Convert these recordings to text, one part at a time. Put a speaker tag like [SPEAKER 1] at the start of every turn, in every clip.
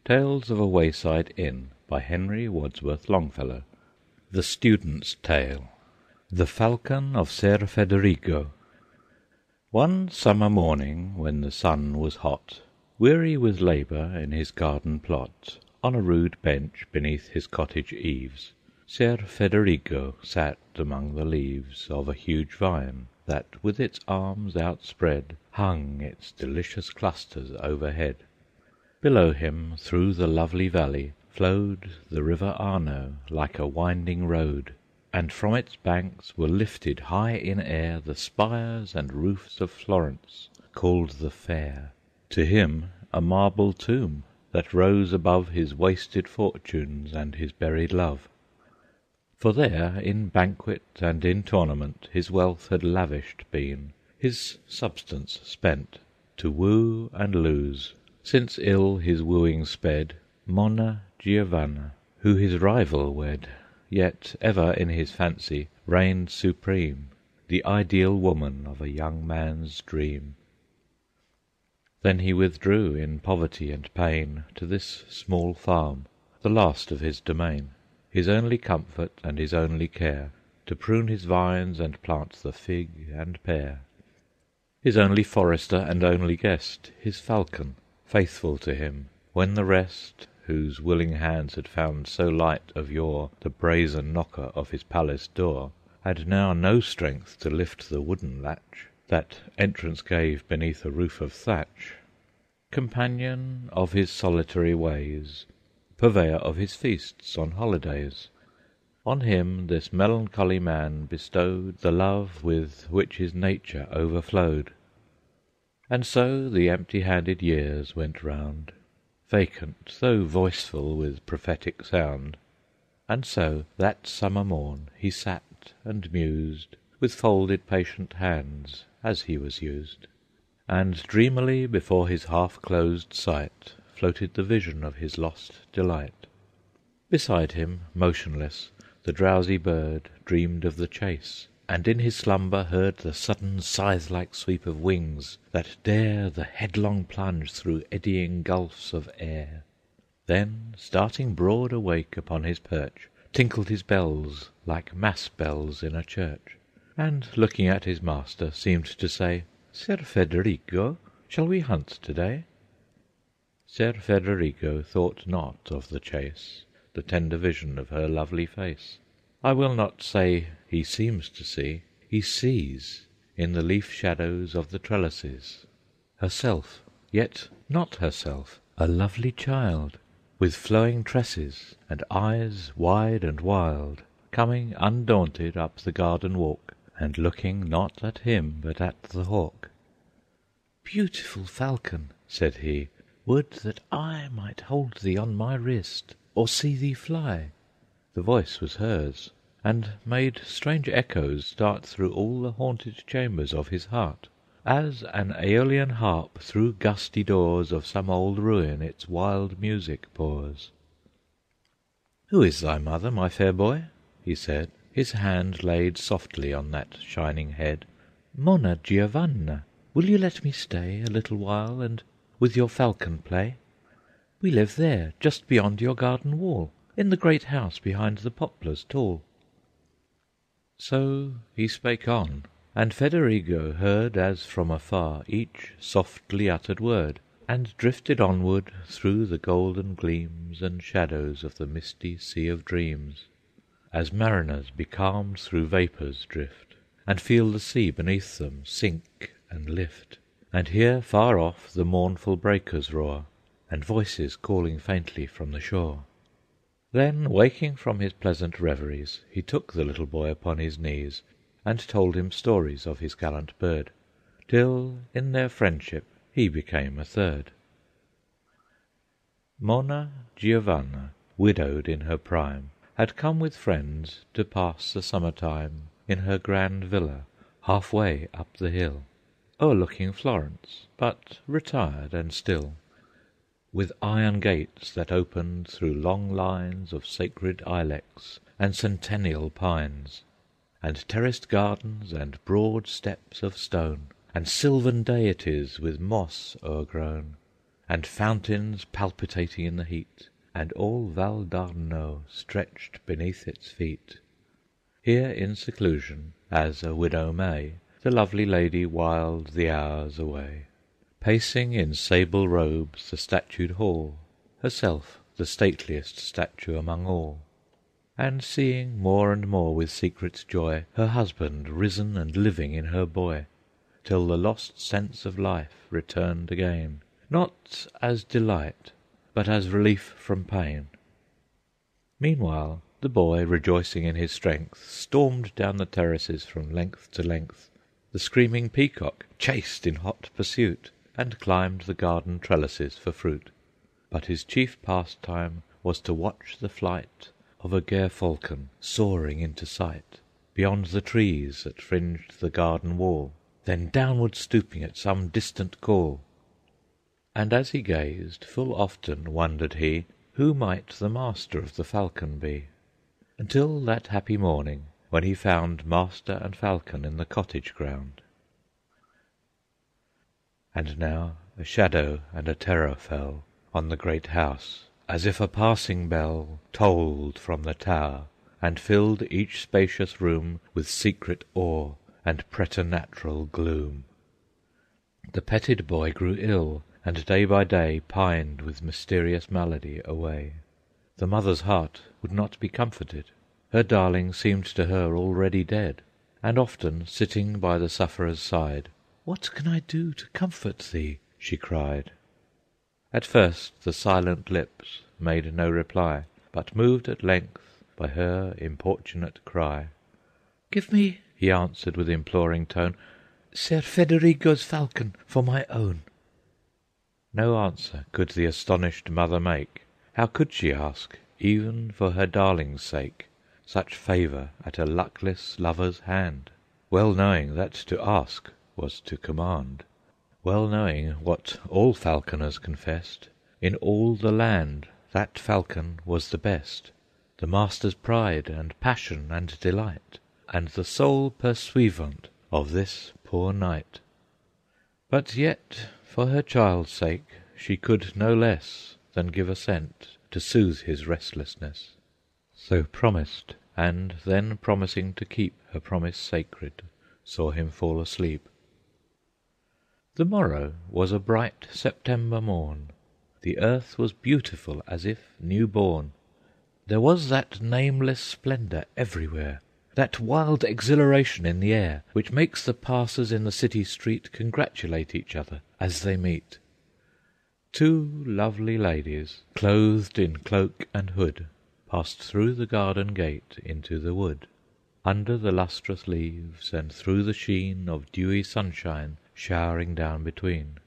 [SPEAKER 1] Tales of a Wayside Inn by Henry Wadsworth Longfellow. The Student's Tale. The Falcon of Ser Federigo. One summer morning, when the sun was hot, weary with labour in his garden plot, on a rude bench beneath his cottage eaves, Ser Federigo sat among the leaves of a huge vine, that with its arms outspread hung its delicious clusters overhead. Below him, through the lovely valley, flowed the river Arno like a winding road, and from its banks were lifted high in air the spires and roofs of Florence, called the Fair. To him a marble tomb, that rose above his wasted fortunes and his buried love. For there, in banquet and in tournament, his wealth had lavished been, his substance spent, to woo and lose, since ill his wooing sped, Monna Giovanna, who his rival wed, yet ever in his fancy reigned supreme, the ideal woman of a young man's dream. Then he withdrew in poverty and pain to this small farm, the last of his domain, his only comfort and his only care, to prune his vines and plant the fig and pear. His only forester and only guest, his falcon, faithful to him, when the rest, whose willing hands had found so light of yore the brazen knocker of his palace door, had now no strength to lift the wooden latch, that entrance gave beneath a roof of thatch. Companion of his solitary ways, purveyor of his feasts on holidays, on him this melancholy man bestowed the love with which his nature overflowed. And so the empty-handed years went round, vacant though voiceful with prophetic sound. And so that summer morn he sat and mused, with folded patient hands, as he was used, and dreamily before his half-closed sight floated the vision of his lost delight. Beside him, motionless, the drowsy bird dreamed of the chase, and in his slumber heard the sudden scythe-like sweep of wings that dare the headlong plunge through eddying gulfs of air. Then, starting broad awake upon his perch, tinkled his bells like mass bells in a church, and looking at his master seemed to say, "Ser Federigo, shall we hunt to-day?" Ser Federigo thought not of the chase, the tender vision of her lovely face. I will not say he seems to see, he sees in the leaf shadows of the trellises herself, yet not herself, a lovely child, with flowing tresses and eyes wide and wild, coming undaunted up the garden walk, and looking not at him but at the hawk. "Beautiful falcon," said he, "would that I might hold thee on my wrist, or see thee fly." The voice was hers, and made strange echoes start through all the haunted chambers of his heart, as an Aeolian harp through gusty doors of some old ruin its wild music pours. "Who is thy mother, my fair boy?" he said, his hand laid softly on that shining head. "Monna Giovanna. Will you let me stay a little while, and with your falcon play? We live there, just beyond your garden wall, in the great house behind the poplars tall." So he spake on, and Federigo heard as from afar each softly uttered word, and drifted onward through the golden gleams and shadows of the misty sea of dreams, as mariners becalmed through vapors drift, and feel the sea beneath them sink and lift, and hear far off the mournful breakers roar, and voices calling faintly from the shore. Then, waking from his pleasant reveries, he took the little boy upon his knees, and told him stories of his gallant bird, till in their friendship he became a third. Monna Giovanna, widowed in her prime, had come with friends to pass the summer time in her grand villa, half-way up the hill, o'erlooking Florence, but retired and still, with iron gates that opened through long lines of sacred ilex and centennial pines, and terraced gardens and broad steps of stone, and sylvan deities with moss o'ergrown, and fountains palpitating in the heat, and all Val d'Arno stretched beneath its feet. Here in seclusion, as a widow may, the lovely lady whiled the hours away, pacing in sable robes the statued hall, herself the stateliest statue among all, and seeing more and more with secret joy her husband risen and living in her boy, till the lost sense of life returned again, not as delight, but as relief from pain. Meanwhile the boy, rejoicing in his strength, stormed down the terraces from length to length. The screaming peacock chased in hot pursuit, and climbed the garden trellises for fruit. But his chief pastime was to watch the flight of a gerfalcon soaring into sight, beyond the trees that fringed the garden wall, then downward stooping at some distant call. And as he gazed, full often wondered he who might the master of the falcon be, until that happy morning when he found master and falcon in the cottage ground. And now a shadow and a terror fell on the great house, as if a passing bell tolled from the tower, and filled each spacious room with secret awe and preternatural gloom. The petted boy grew ill, and day by day pined with mysterious malady away. The mother's heart would not be comforted. Her darling seemed to her already dead, and often sitting by the sufferer's side, "What can I do to comfort thee?" she cried. At first the silent lips made no reply, but moved at length by her importunate cry. "Give me," he answered with imploring tone, "Ser Federigo's falcon for my own." No answer could the astonished mother make. How could she ask, even for her darling's sake, such favour at a luckless lover's hand, well knowing that to ask was to command, well knowing what all falconers confessed, in all the land that falcon was the best, the master's pride and passion and delight, and the sole pursuivant of this poor knight. But yet, for her child's sake, she could no less than give assent to soothe his restlessness. So promised, and then promising to keep her promise sacred, saw him fall asleep. The morrow was a bright September morn. The earth was beautiful as if new born. There was that nameless splendour everywhere, that wild exhilaration in the air, which makes the passers in the city street congratulate each other as they meet. Two lovely ladies, clothed in cloak and hood, passed through the garden gate into the wood, under the lustrous leaves, and through the sheen of dewy sunshine showering down between.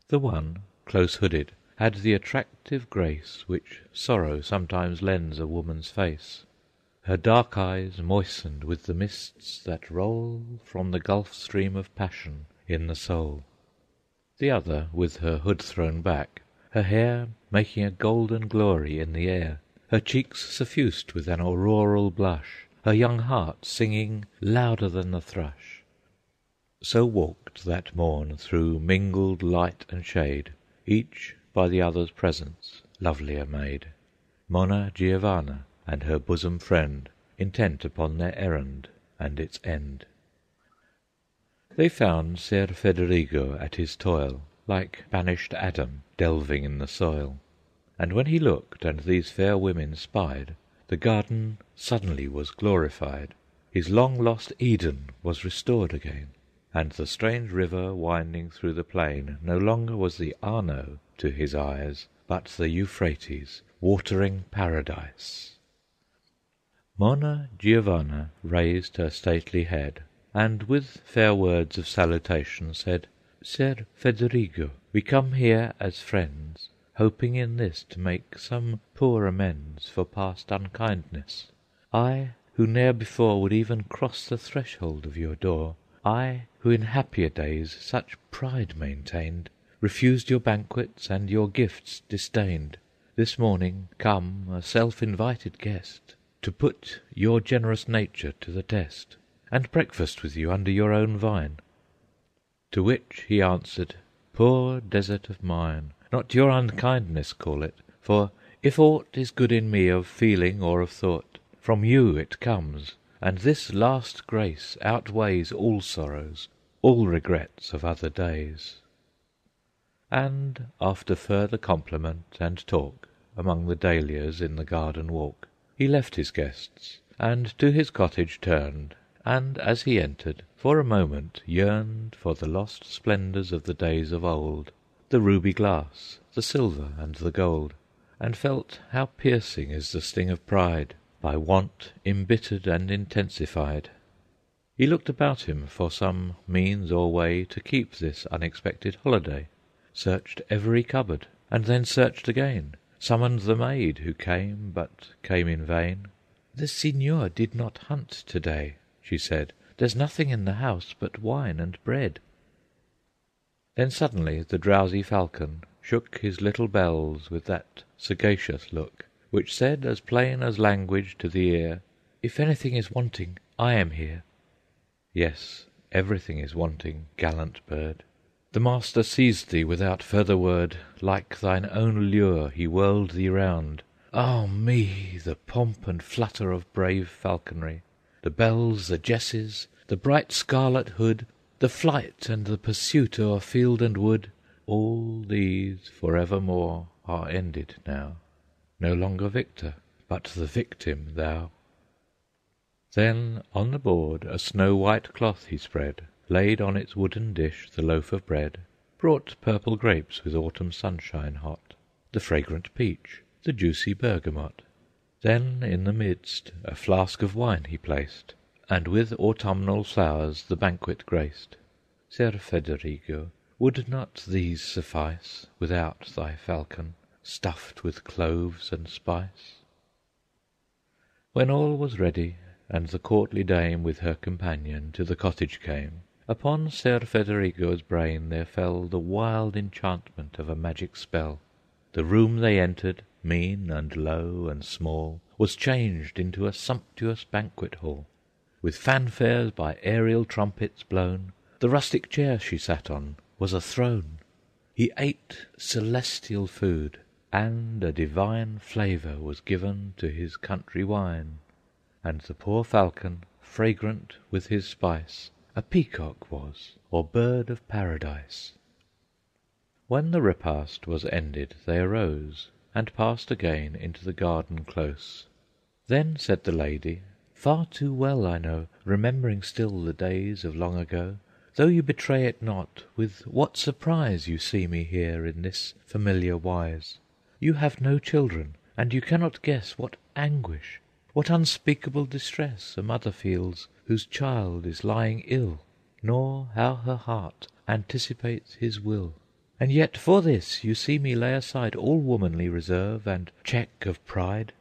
[SPEAKER 1] The one, close-hooded, had the attractive grace which sorrow sometimes lends a woman's face. Her dark eyes moistened with the mists that roll from the gulf stream of passion in the soul. The other, with her hood thrown back, her hair making a golden glory in the air, her cheeks suffused with an auroral blush, her young heart singing louder than the thrush. So walked that morn through mingled light and shade, each by the other's presence lovelier made, Monna Giovanna and her bosom friend, intent upon their errand and its end. They found Ser Federigo at his toil, like banished Adam delving in the soil. And when he looked, and these fair women spied, the garden suddenly was glorified. His long-lost Eden was restored again, and the strange river winding through the plain no longer was the Arno to his eyes, but the Euphrates, watering paradise. Monna Giovanna raised her stately head, and with fair words of salutation said, "Ser Federigo, we come here as friends, hoping in this to make some poor amends for past unkindness. I, who ne'er before would even cross the threshold of your door, I, who in happier days such pride maintained, refused your banquets and your gifts disdained, this morning come a self-invited guest, to put your generous nature to the test, and breakfast with you under your own vine." To which he answered, poor desert of mine, not your unkindness call it, for if aught is good in me of feeling or of thought, from you it comes, and this last grace outweighs all sorrows, all regrets of other days. And after further compliment and talk among the dahlias in the garden walk, he left his guests, and to his cottage turned, and as he entered, for a moment yearned for the lost splendours of the days of old, the ruby glass, the silver and the gold, and felt how piercing is the sting of pride, by want embittered and intensified. He looked about him for some means or way to keep this unexpected holiday, searched every cupboard, and then searched again, summoned the maid, who came, but came in vain. "The Signor did not hunt to-day," she said. "There's nothing in the house but wine and bread." Then suddenly the drowsy falcon shook his little bells with that sagacious look, which said as plain as language to the ear, "If anything is wanting, I am here." Yes, everything is wanting, gallant bird. The master seized thee without further word, like thine own lure he whirled thee round. Ah me, the pomp and flutter of brave falconry, the bells, the jesses, the bright scarlet hood, the flight and the pursuit o'er field and wood, all these for evermore are ended now. No longer victor, but the victim thou. Then on the board a snow-white cloth he spread, laid on its wooden dish the loaf of bread, brought purple grapes with autumn sunshine hot, the fragrant peach, the juicy bergamot. Then in the midst a flask of wine he placed, and with autumnal flowers the banquet graced. Ser Federigo, would not these suffice without thy falcon, stuffed with cloves and spice? When all was ready, and the courtly dame with her companion to the cottage came, upon Ser Federigo's brain there fell the wild enchantment of a magic spell. The room they entered, mean and low and small, was changed into a sumptuous banquet hall, with fanfares by aerial trumpets blown. The rustic chair she sat on was a throne. He ate celestial food, and a divine flavour was given to his country wine, and the poor falcon, fragrant with his spice, a peacock was, or bird of paradise. When the repast was ended, they arose, and passed again into the garden close. Then said the lady, "Far too well I know, remembering still the days of long ago, though you betray it not, with what surprise you see me here in this familiar wise. You have no children, and you cannot guess what anguish, what unspeakable distress a mother feels whose child is lying ill, nor how her heart anticipates his will. And yet for this you see me lay aside all womanly reserve and check of pride,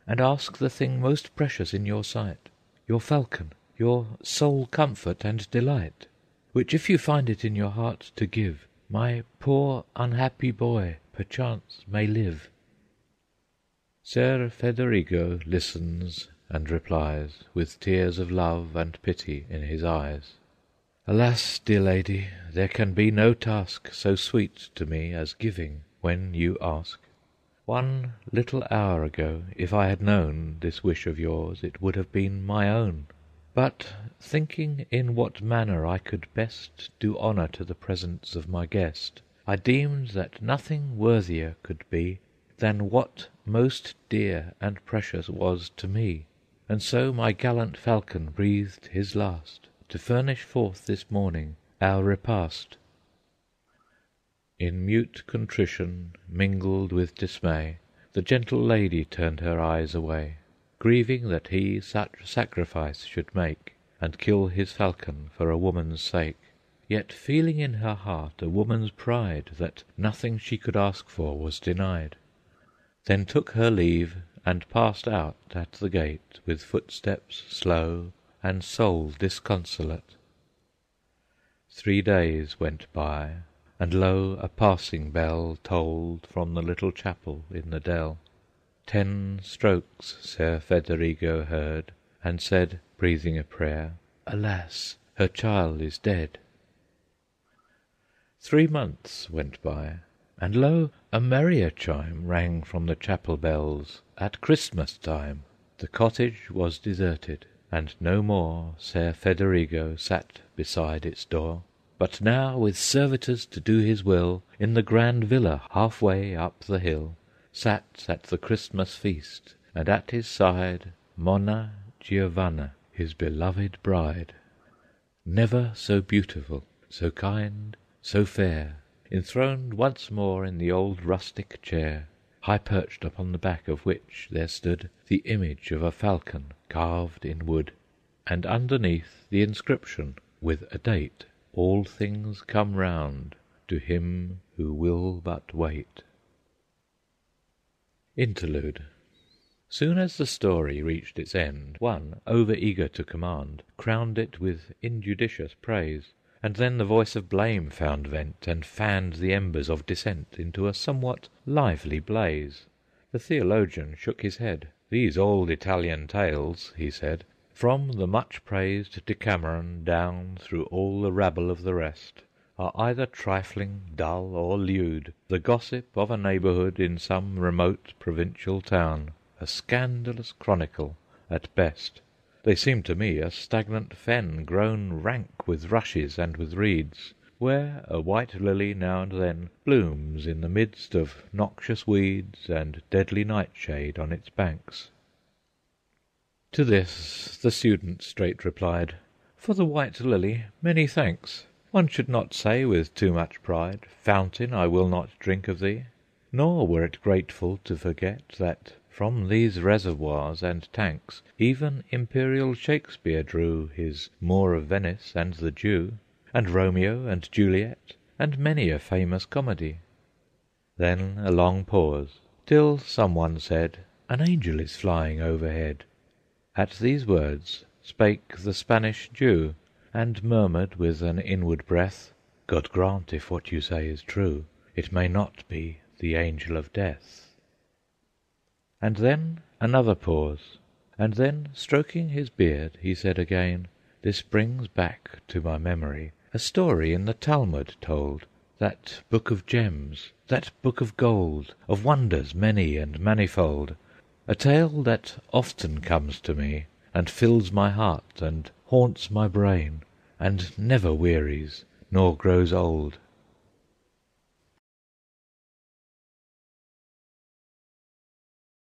[SPEAKER 1] and ask the thing most precious in your sight, your falcon, your sole comfort and delight, which if you find it in your heart to give, my poor unhappy boy perchance may live." Ser Federigo listens and replies, with tears of love and pity in his eyes, "Alas, dear lady, there can be no task so sweet to me as giving when you ask. One little hour ago, if I had known this wish of yours, it would have been my own. But thinking in what manner I could best do honour to the presence of my guest, I deemed that nothing worthier could be than what most dear and precious was to me, and so my gallant falcon breathed his last, to furnish forth this morning our repast." In mute contrition, mingled with dismay, the gentle lady turned her eyes away, grieving that he such sacrifice should make, and kill his falcon for a woman's sake, yet feeling in her heart a woman's pride that nothing she could ask for was denied. Then took her leave, and passed out at the gate with footsteps slow and soul disconsolate. 3 days went by, and lo, a passing bell tolled from the little chapel in the dell. 10 strokes Ser Federigo heard, and said, breathing a prayer, "Alas, her child is dead." 3 months went by, and lo! a merrier chime Rang from the chapel bells at Christmas time. The cottage was deserted, and no more Ser Federigo sat beside its door, but now with servitors to do his will, In the grand villa half way up the hill, Sat at the Christmas feast, and at his side Monna Giovanna, his beloved bride. Never so beautiful, so kind, so fair, Enthroned once more in the old rustic chair, High perched upon the back of which there stood The image of a falcon carved in wood, And underneath the inscription with a date, "All things come round to him who will but wait." Interlude. Soon as the story reached its end, one, over eager to command, Crowned it with injudicious praise, and then the voice of blame found vent, And fanned the embers of dissent into a somewhat lively blaze. The theologian shook his head. "These old Italian tales," he said, "from the much praised Decameron down through all the rabble of the rest, are either trifling, dull, or lewd, the gossip of a neighbourhood in some remote provincial town, a scandalous chronicle at best. They seem to me a stagnant fen grown rank with rushes and with reeds, where a white lily now and then blooms in the midst of noxious weeds and deadly nightshade on its banks." To this the student straight replied, "For the white lily many thanks. One should not say with too much pride, 'Fountain, I will not drink of thee.' Nor were it grateful to forget that from these reservoirs and tanks Even imperial Shakespeare drew his Moor of Venice and the Jew, And Romeo and Juliet, and many a famous comedy." Then a long pause, till some one said, "An angel is flying overhead." At these words spake the Spanish Jew, And murmured with an inward breath, "God grant, if what you say is true, It may not be the Angel of Death." And then another pause, and then stroking his beard, he said again, "This brings back to my memory a story in the Talmud told, that book of gems, that book of gold, of wonders many and manifold, a tale that often comes to me, and fills my heart and haunts my brain, and never wearies nor grows old.